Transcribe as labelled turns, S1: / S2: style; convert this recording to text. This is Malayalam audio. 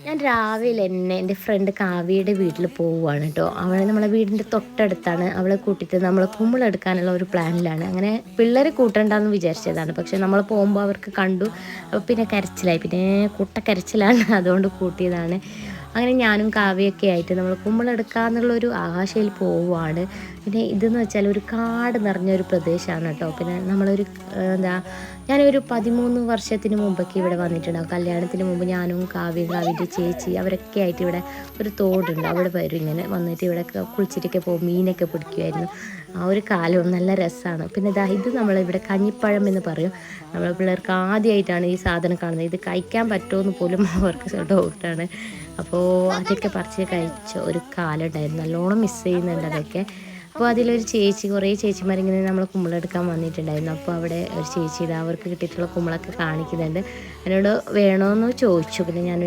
S1: ഞാൻ രാവിലെ തന്നെ എൻ്റെ ഫ്രണ്ട് കാവ്യയുടെ വീട്ടിൽ പോവുകയാണ് കേട്ടോ. അവൾ നമ്മളെ വീടിൻ്റെ തൊട്ടടുത്താണ്. അവളെ കൂട്ടിയിട്ട് നമ്മൾ കുമ്പിളെടുക്കാനുള്ള ഒരു പ്ലാനിലാണ്. അങ്ങനെ പിള്ളേരെ കൂട്ടണ്ടെന്ന് വിചാരിച്ചതാണ്. പക്ഷേ നമ്മൾ പോകുമ്പോൾ അവർക്ക് കണ്ടു. അപ്പോൾ പിന്നെ കരച്ചിലായി. പിന്നെ കുട്ടക്കരച്ചിലാണ്. അതുകൊണ്ട് കൂട്ടിയതാണ്. അങ്ങനെ ഞാനും കാവ്യയൊക്കെ ആയിട്ട് നമ്മൾ കുമ്പിളെടുക്കാന്നുള്ളൊരു ആശയിൽ പോവുകയാണ്. പിന്നെ ഇതെന്ന് വെച്ചാൽ ഒരു കാട് നിറഞ്ഞൊരു പ്രദേശമാണ് കേട്ടോ. പിന്നെ നമ്മളൊരു എന്താ ഞാനൊരു 13 വർഷത്തിന് മുമ്പൊക്കെ ഇവിടെ വന്നിട്ടുണ്ടാകും. കല്യാണത്തിന് മുമ്പ് ഞാനും കാവ്യയും കാവ്യൻ്റെ ചേച്ചി അവരൊക്കെ ആയിട്ട് ഇവിടെ ഒരു തോടുണ്ട്. അവിടെ വരും ഇങ്ങനെ വന്നിട്ട് ഇവിടെയൊക്കെ കുളിച്ചിട്ടൊക്കെ പോകും. മീനൊക്കെ പിടിക്കുമായിരുന്നു. ആ ഒരു കാലവും നല്ല രസമാണ്. പിന്നെ ഇതാ ഇത് നമ്മളിവിടെ കഞ്ഞിപ്പഴം എന്ന് പറയും. നമ്മൾ പിള്ളേർക്ക് ആദ്യമായിട്ടാണ് ഈ സാധനം കാണുന്നത്. ഇത് കഴിക്കാൻ പറ്റുമോ എന്ന് പോലും അവർക്ക് ഡൗട്ടാണ്. അപ്പോൾ അതൊക്കെ പറിച്ച് കഴിച്ച ഒരു കാലം ഉണ്ടായിരുന്നു. നല്ലോണം മിസ് ചെയ്യുന്നുണ്ട് അതൊക്കെ. അപ്പോൾ അതിലൊരു ചേച്ചി കുറേ ചേച്ചിമാരിങ്ങനെ നമ്മൾ കുമ്പിളെടുക്കാൻ വന്നിട്ടുണ്ടായിരുന്നു. അപ്പോൾ അവിടെ ഒരു ചേച്ചി ഇതാ അവർക്ക് കിട്ടിയിട്ടുള്ള കുമ്പിളൊക്കെ കാണിക്കുന്നുണ്ട്. എന്നോട് വേണമെന്ന് ചോദിച്ചു. പിന്നെ ഞാൻ